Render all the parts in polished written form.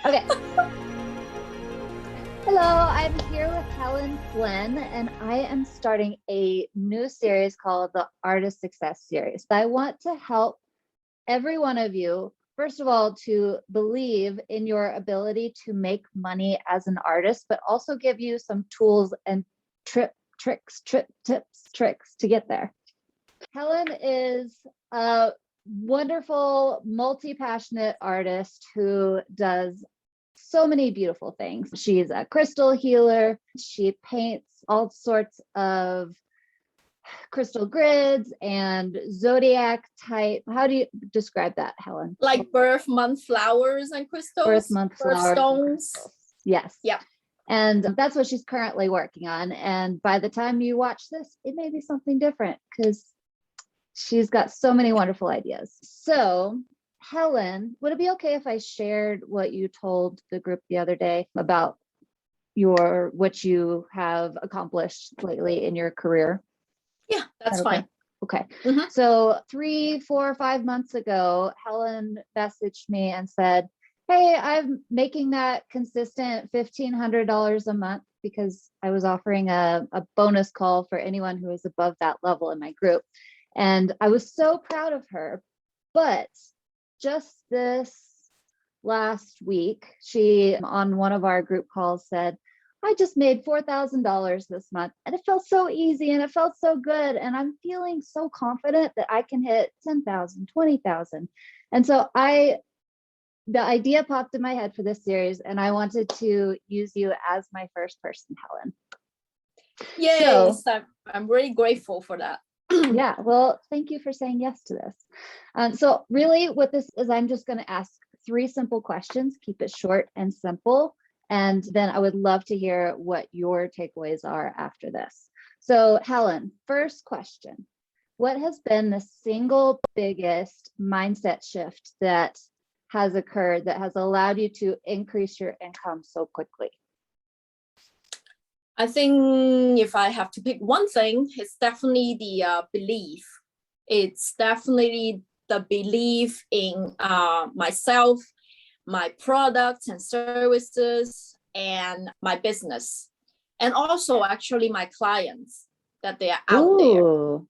Okay. Hello, I'm here with Helen Phlen, and I am starting a new series called the Artist Success Series. I want to help every one of you, first of all, to believe in your ability to make money as an artist, but also give you some tools and tips to get there. Helen is a wonderful, multi-passionate artist who does so many beautiful things. She's a crystal healer. She paints all sorts of crystal grids and zodiac type. How do you describe that, Helen? Like birth month flowers and crystals? Birth month flowers. Stones. Yes. Yeah. And that's what she's currently working on. And by the time you watch this, it may be something different because she's got so many wonderful ideas. So, Helen, would it be okay if I shared what you told the group the other day about what you have accomplished lately in your career? Yeah, that's fine. Okay. So 3, 4, 5 months ago, Helen messaged me and said, hey, I'm making that consistent $1,500 a month because I was offering a bonus call for anyone who was above that level in my group. And I was so proud of her. But just this last week, she, on one of our group calls, said, I just made $4,000 this month and it felt so easy and it felt so good. And I'm feeling so confident that I can hit 10,000, 20,000. And so the idea popped in my head for this series, and I wanted to use you as my first person, Helen. Yes, so, I'm really grateful for that. Yeah, well, thank you for saying yes to this. So really what this is, I'm just going to ask 3 simple questions, keep it short and simple. And then I would love to hear what your takeaways are after this. So Helen, first question, what has been the single biggest mindset shift that has occurred that has allowed you to increase your income so quickly? I think if I have to pick one thing, it's definitely the belief. It's definitely the belief in myself, my products and services, and my business. And also actually my clients, that they are out there.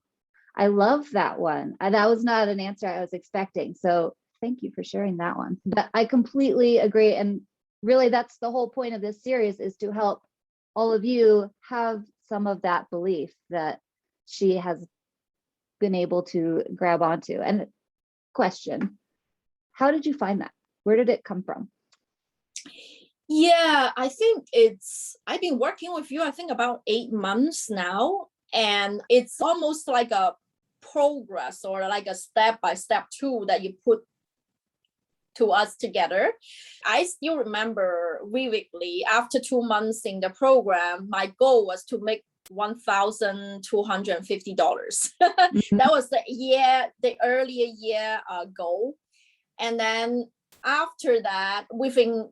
I love that one. That was not an answer I was expecting. So thank you for sharing that one. But I completely agree. And really, that's the whole point of this series, is to help all of you have some of that belief that she has been able to grab onto. And question, how did you find that? Where did it come from? Yeah, I think I've been working with you, I think about 8 months now. And it's almost like a progress or like a step-by-step tool that you put to us together. I still remember vividly, after 2 months in the program, my goal was to make $1,250. That was the earlier year goal. And then after that, within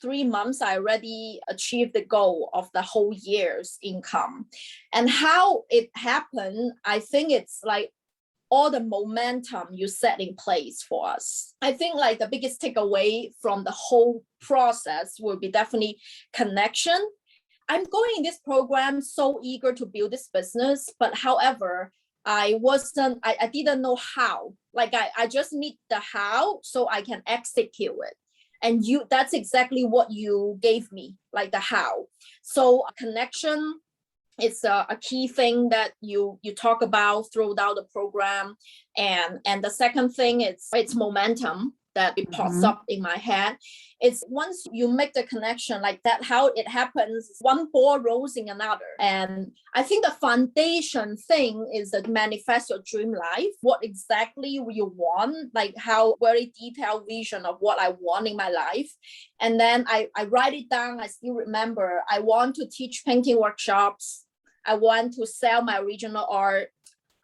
3 months, I already achieved the goal of the whole year's income. And how it happened, I think it's like all the momentum you set in place for us. I think like the biggest takeaway from the whole process will be definitely connection. I'm going in this program so eager to build this business, but however, I didn't know how. Like I just need the how so I can execute it. And that's exactly what you gave me, like the how. So connection, it's a key thing that you talk about throughout the program. And the second thing, it's momentum that it pops up in my head. It's once you make the connection like that, how it happens, one ball rolls in another. And I think the foundation thing is that manifest your dream life, what exactly you want, like how very detailed vision of what I want in my life. And then I write it down. I still remember I want to teach painting workshops. I want to sell my original art.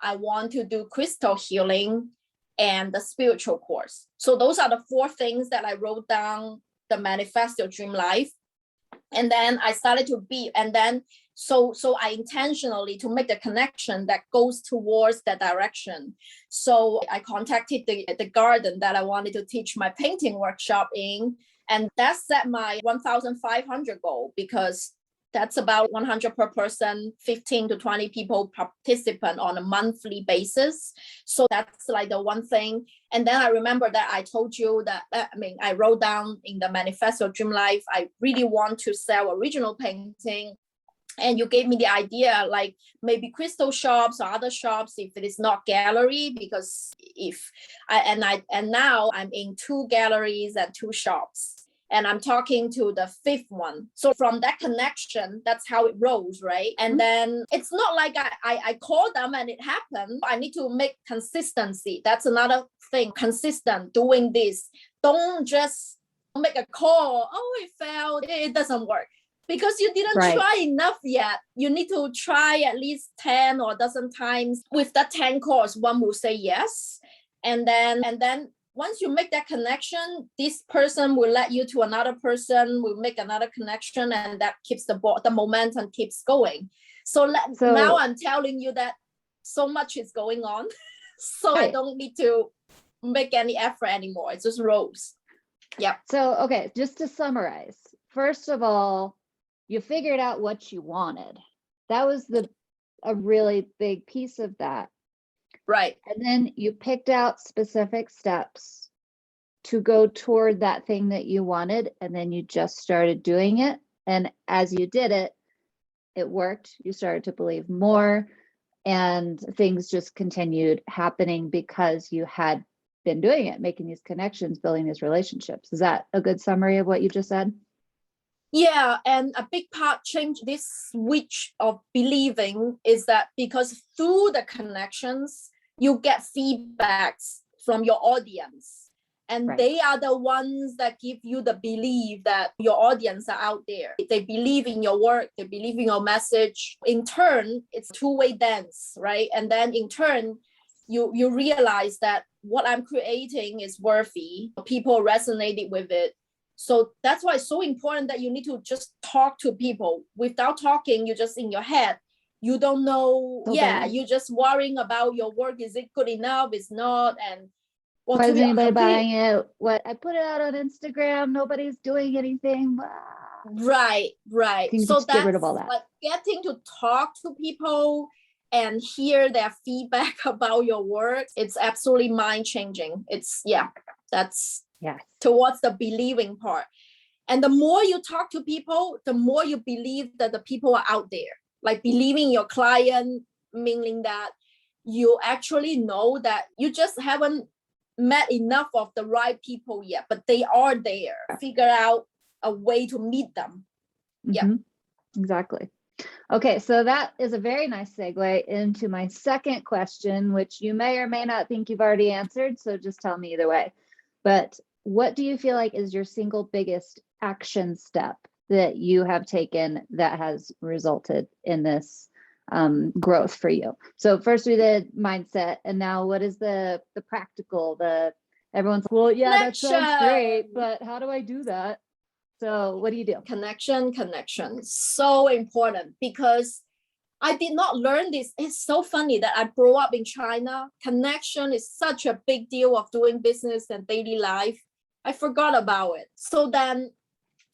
I want to do crystal healing and the spiritual course. So those are the 4 things that I wrote down, the manifest your dream life. And then I started to be, and then so I intentionally to make the connection that goes towards that direction. So I contacted the garden that I wanted to teach my painting workshop in. And that set my 1,500 goal, because that's about 100 per person, 15 to 20 people participant on a monthly basis. So that's like the one thing. And then I remember that I told you that, I wrote down in the manifesto Dream Life, I really want to sell original painting. And you gave me the idea, like maybe crystal shops or other shops, if it is not gallery, because now I'm in 2 galleries and 2 shops. And I'm talking to the 5th one. So from that connection, that's how it rolls, right? And then it's not like I call them and it happened. I need to make consistency. That's another thing, consistent doing this. Don't just make a call. Oh, it failed. It doesn't work. Because you didn't try enough yet. You need to try at least 10 or a dozen times. With that 10 calls, one will say yes. And then once you make that connection, this person will let you to another person, will make another connection, and that keeps the momentum keeps going. So now I'm telling you that so much is going on. So I don't need to make any effort anymore. It just rolls. Yeah. So, okay, just to summarize, first of all, you figured out what you wanted. That was a really big piece of that. Right. And then you picked out specific steps to go toward that thing that you wanted. And then you just started doing it. And as you did it, it worked. You started to believe more, and things just continued happening because you had been doing it, making these connections, building these relationships. Is that a good summary of what you just said? Yeah, and a big part change this switch of believing is that because through the connections, you get feedbacks from your audience. And they are the ones that give you the belief that your audience are out there. They believe in your work, they believe in your message. In turn, it's two-way dance, right? And then in turn, you realize that what I'm creating is worthy. People resonated with it. So that's why it's so important that you need to just talk to people. Without talking, you're just in your head. You don't know. You're just worrying about your work. Is it good enough? It's not. And why is anybody buying it? What, I put it out on Instagram, nobody's doing anything. Right. So that's get rid of all that. Like getting to talk to people and hear their feedback about your work. It's absolutely mind-changing. That's towards the believing part. And the more you talk to people, the more you believe that the people are out there. Like believing your client, meaning that you actually know that you just haven't met enough of the right people yet, but they are there. Figure out a way to meet them. Exactly. Okay, so that is a very nice segue into my second question, which you may or may not think you've already answered, so just tell me either way. But what do you feel like is your single biggest action step that you have taken that has resulted in this growth for you? So first we did mindset, and now what is the practical, everyone's, well, yeah, that sounds great, but how do I do that? So what do you do? Connection. So important, because I did not learn this. It's so funny that I grew up in China. Connection is such a big deal of doing business and daily life. I forgot about it. So then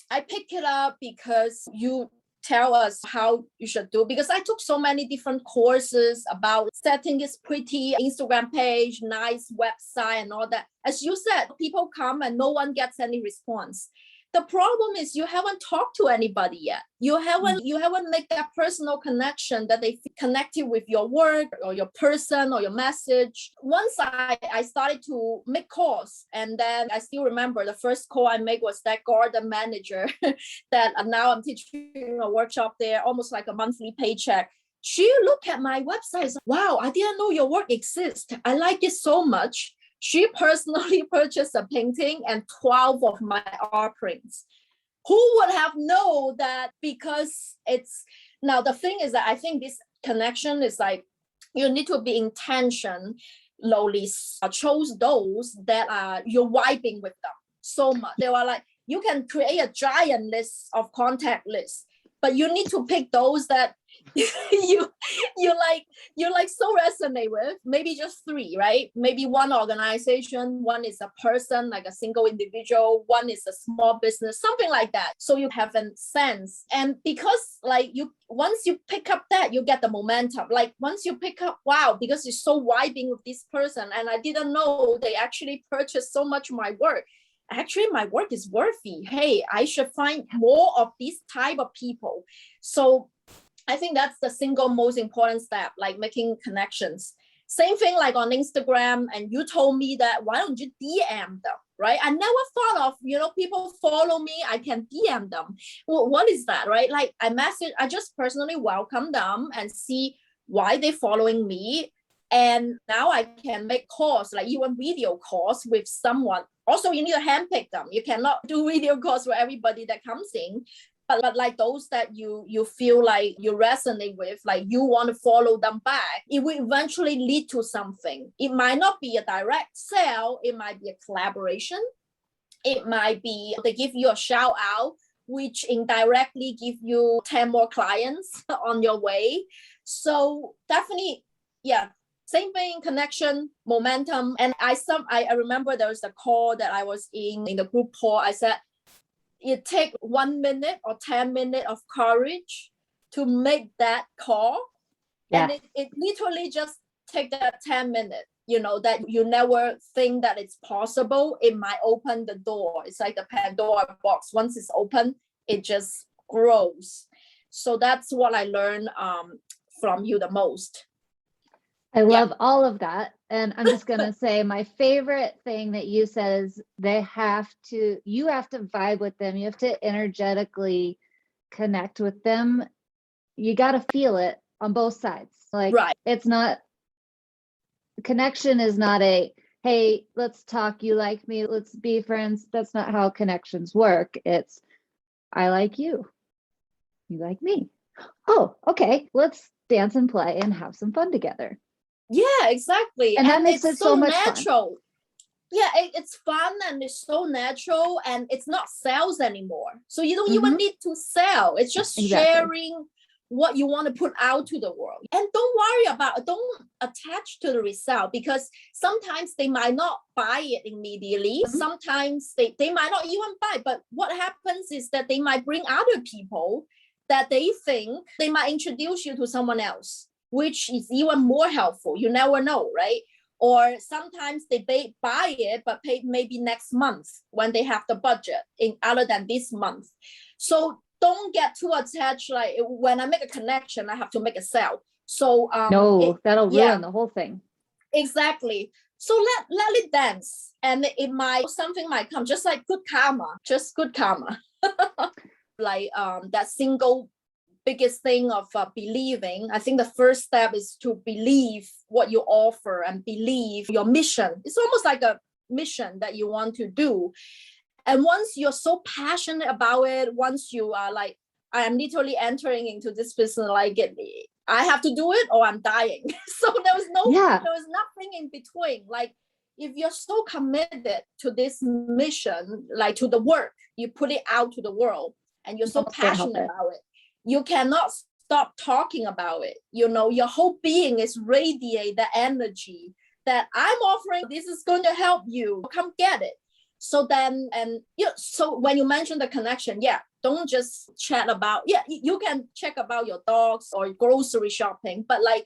I pick it up because you tell us how you should do, because I took so many different courses about setting this pretty Instagram page, nice website and all that. As you said, people come and no one gets any response. The problem is you haven't talked to anybody yet. You haven't made that personal connection that they connected with your work or your person or your message. Once I started to make calls, and then I still remember the first call I made was that garden manager that now I'm teaching a workshop there, almost like a monthly paycheck. She looked at my website and said, wow, I didn't know your work exists. I like it so much. She personally purchased a painting and 12 of my art prints. Who would have known that? Because now the thing is that I think this connection is like, you need to be intentionally chose those that you're vibing with them so much. They were like, you can create a giant list of contact lists, but you need to pick those that you like so resonate with, maybe just three, right? Maybe one organization, one is a person, like a single individual, one is a small business, something like that. So you have a sense. And because like once you pick up that, you get the momentum. Like once you pick up, wow, because it's so vibing with this person, and I didn't know they actually purchased so much of my work. Actually, my work is worthy. Hey, I should find more of these type of people. So I think that's the single most important step, like making connections. Same thing like on Instagram, and you told me that, why don't you DM them, right? I never thought of, people follow me, I can DM them. Well, what is that, right? Like I just personally welcome them and see why they're following me. And now I can make calls, like even video calls with someone. Also, you need to handpick them. You cannot do video calls for everybody that comes in. But like those that you feel like you resonate with, like you want to follow them back, it will eventually lead to something. It might not be a direct sale. It might be a collaboration. It might be they give you a shout out, which indirectly give you 10 more clients on your way. So definitely, yeah, same thing, connection, momentum. And I remember there was a call that I was in the group call. I said, it takes 1 minute or 10 minutes of courage to make that call. Yeah. And it literally just take that 10 minutes, that you never think that it's possible. It might open the door. It's like the Pandora box. Once it's open, it just grows. So that's what I learned from you the most. I love all of that. And I'm just going to say my favorite thing that you said is you have to vibe with them. You have to energetically connect with them. You got to feel it on both sides. Like, right. It's not, connection is not hey, let's talk. You like me. Let's be friends. That's not how connections work. It's, I like you. You like me. Oh, okay. Let's dance and play and have some fun together. Yeah, exactly. And that makes it so much natural. Fun. Yeah, it's fun and it's so natural, and it's not sales anymore. So you don't even need to sell. It's just sharing what you want to put out to the world. And don't attach to the result, because sometimes they might not buy it immediately. Sometimes they might not even buy. But what happens is that they might bring other people that they think they might introduce you to someone else, which is even more helpful. You never know, right? Or sometimes they buy it, but pay maybe next month when they have the budget other than this month. So don't get too attached. Like when I make a connection, I have to make a sale. So that'll ruin the whole thing. Exactly. So let it dance, and something might come, just like good karma, like that single biggest thing of believing. I think the first step is to believe what you offer and believe your mission. It's almost like a mission that you want to do. And once you're so passionate about it, once you are like, I am literally entering into this business, like I have to do it or I'm dying. So there was nothing in between. Like if you're so committed to this mission, like to the work, you put it out to the world and you're so passionate about it, you cannot stop talking about it. Your whole being is radiate the energy that I'm offering. This is going to help you. Come get it. So then, so when you mention the connection, don't just chat about, you can check about your dogs or grocery shopping, but like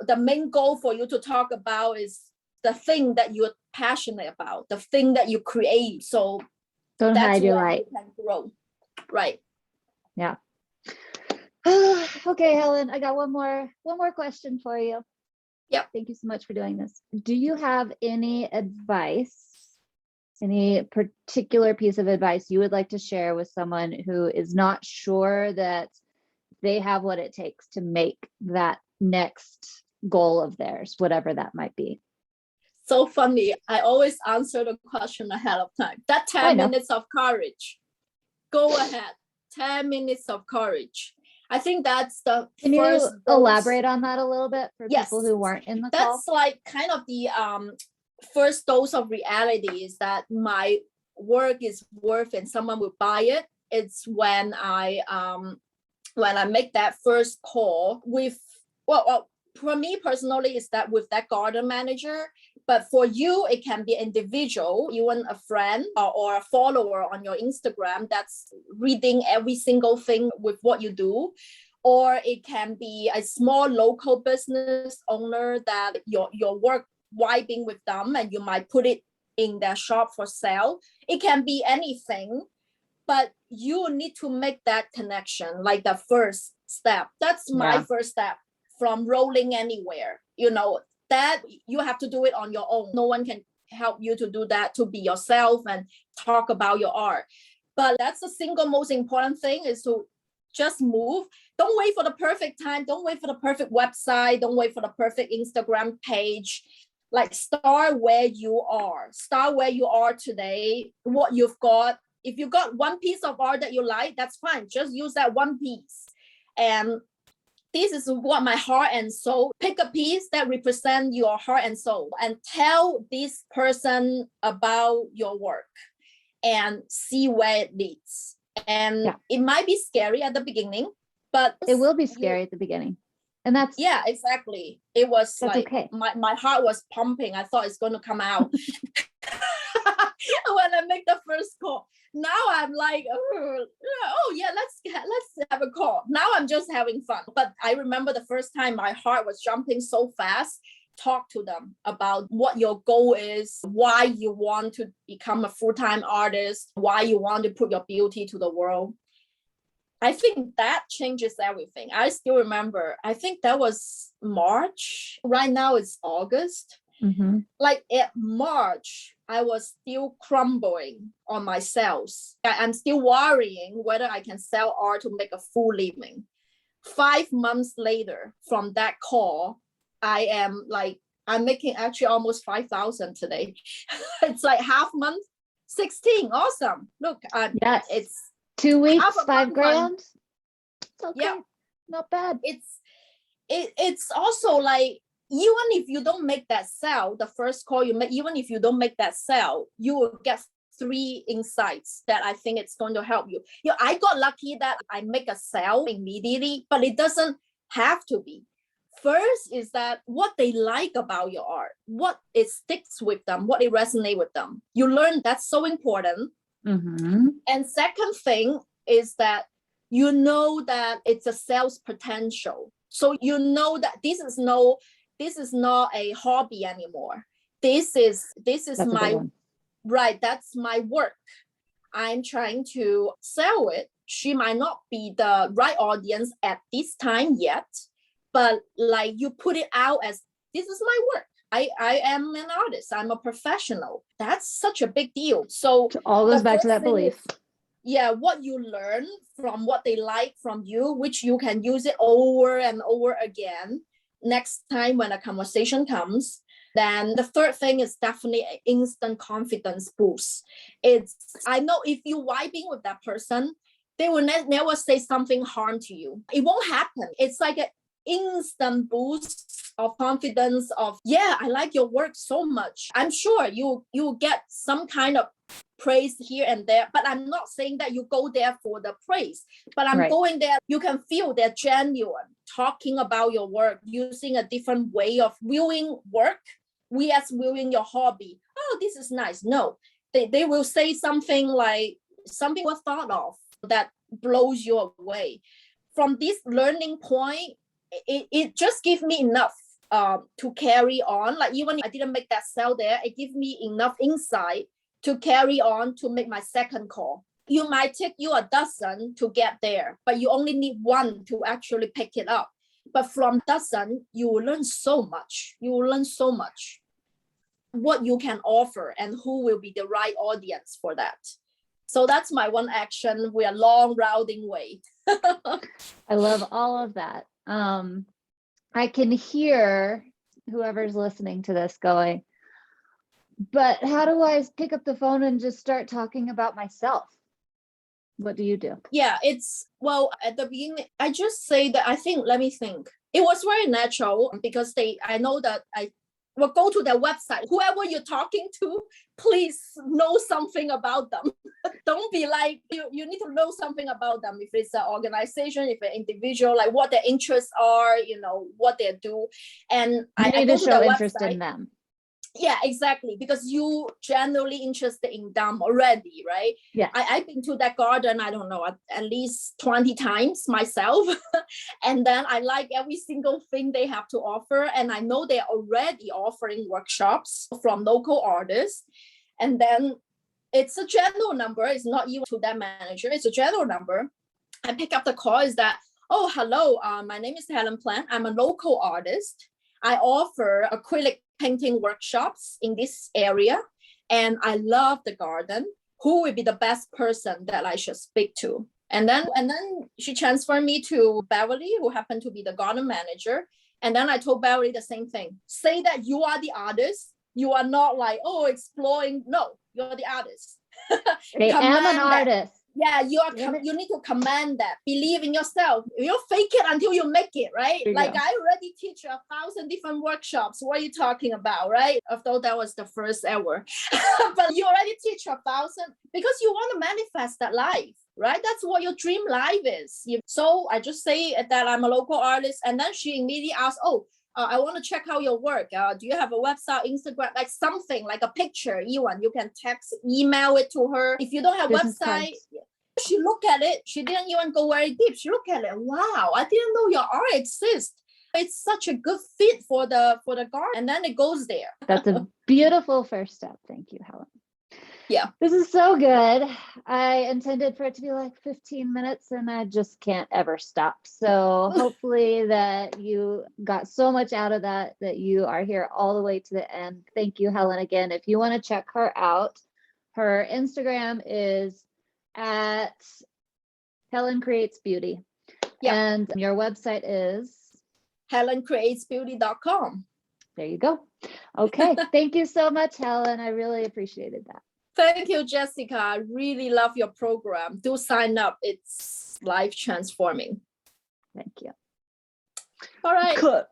the main goal for you to talk about is the thing that you're passionate about, the thing that you create. So don't hide your light. You can grow. Right. Yeah. Okay, Helen, I got one more question for you. Yep. Thank you so much for doing this. Do you have any advice, any particular piece of advice you would like to share with someone who is not sure that they have what it takes to make that next goal of theirs, whatever that might be? So funny. I always answer the question ahead of time. That 10 minutes of courage. Go ahead. 10 minutes of courage. I think that's the Can first. Can you elaborate on that a little bit for people who weren't in the call? That's like kind of the first dose of reality, is that my work is worth and someone will buy it. It's when I when I make that first call with, well, for me personally, is that with that garden manager. But for you, it can be individual, even a friend or a follower on your Instagram that's reading every single thing with what you do. Or it can be a small local business owner that your work vibing with them and you might put it in their shop for sale. It can be anything, but you need to make that connection, like the first step. That's my first step from rolling anywhere. That you have to do it on your own. No one can help you to do that, to be yourself and talk about your art. But that's the single most important thing, is to just move. Don't wait for the perfect time. Don't wait for the perfect website. Don't wait for the perfect Instagram page. Like, start where you are. Start where you are today, what you've got. If you got one piece of art that you like, that's fine. Just use that one piece. And this is what my heart and soul. Pick a piece that represents your heart and soul and tell this person about your work and see where it leads. And it might be scary at the beginning, but it will be scary at the beginning. And that's exactly. It was like okay. My heart was pumping. I thought it's going to come out when I make the first call. Now I'm like, oh yeah, let's have a call. Now I'm just having fun. But I remember the first time my heart was jumping so fast. Talk to them about what your goal is, why you want to become a full-time artist, why you want to put your beauty to the world. I think that changes everything. I still remember, I think that was March. Right now it's August. Mm-hmm. Like at March, I was still crumbling on my sales. I'm still worrying whether I can sell art to make a full living. 5 months later from that call, I'm making actually almost 5,000 today. It's like half month, 16. Awesome. Look, yes, it's 2 weeks, $5,000. It's okay. Yeah, not bad. It's also like, even if you don't make that sale, the first call you make, even if you don't make that sale, you will get 3 insights that I think it's going to help you. I got lucky that I make a sale immediately, but it doesn't have to be. First is that what they like about your art, what it sticks with them, what it resonates with them. You learn that's so important. Mm-hmm. And second thing is that you know that it's a sales potential. So you know that this is not a hobby anymore. This is my right. That's my work. I'm trying to sell it. She might not be the right audience at this time yet, but like you put it out as, this is my work. I am an artist. I'm a professional. That's such a big deal. So it all goes back to that belief. What you learn from what they like from you, which you can use it over and over again next time when a conversation comes. Then the third thing is definitely an instant confidence boost. I know if you're vibing with that person, they will never say something harm to you. It won't happen. It's like an instant boost of confidence of, I like your work so much. I'm sure you get some kind of praise here and there, but I'm not saying that you go there for the praise, but I'm going there, you can feel they're genuine, talking about your work, using a different way of viewing work, as viewing your hobby. Oh, this is nice. No, they will say something like, something was thought of that blows you away. From this learning point, it just gives me enough to carry on. Like, even if I didn't make that sale there, it gives me enough insight to carry on to make my second call. You might take you a dozen to get there, but you only need one to actually pick it up. But from dozen, you will learn so much. You will learn so much. What you can offer and who will be the right audience for that. So that's my one action. We are long routing way. I love all of that. I can hear whoever's listening to this going, but how do I pick up the phone and just start talking about myself? What do you do? Yeah, at the beginning, I just say that let me think. It was very natural because I know that well, go to their website. Whoever you're talking to, please know something about them. Don't be like, you need to know something about them. If it's an organization, if an individual, like what their interests are, what they do. And I need go to show their interest website. in them. Yeah, exactly. Because you generally interested in them already, right? Yeah. I've been to that garden, I don't know, at least 20 times myself. And then I like every single thing they have to offer. And I know they're already offering workshops from local artists. And then it's a general number. It's not even to that manager. It's a general number. I pick up the call is that, oh, hello, my name is Helen Phlen. I'm a local artist. I offer acrylic painting workshops in this area, and I love the garden. Who would be the best person that I should speak to? And then she transferred me to Beverly, who happened to be the garden manager. And then I told Beverly the same thing. Say that you are the artist. You are not like, oh, exploring. No, you're the artist. I am an artist. Yeah, you need to command that. Believe in yourself. You fake it until you make it, right? Like I already teach 1,000 different workshops. What are you talking about, right? Although that was the first ever. But you already teach 1,000 because you want to manifest that life, right? That's what your dream life is. So I just say that I'm a local artist. And then she immediately asked, oh, I want to check out your work. Do you have a website, Instagram, like something, like a picture, Ewan? You can text, email it to her. If you don't have Business website, cards. she looked at it. She didn't even go very deep. She looked at it. Wow, I didn't know your art exists. It's such a good fit for the garden. And then it goes there. That's a beautiful first step. Thank you, Helen. Yeah. This is so good. I intended for it to be like 15 minutes and I just can't ever stop. So hopefully that you got so much out of that you are here all the way to the end. Thank you, Helen, again. If you want to check her out, her Instagram is at Helen Creates Beauty. Yeah. And your website is HelenCreatesBeauty.com. There you go. Okay. Thank you so much, Helen. I really appreciated that. Thank you, Jessica. I really love your program. Do sign up. It's life transforming. Thank you. All right. Good.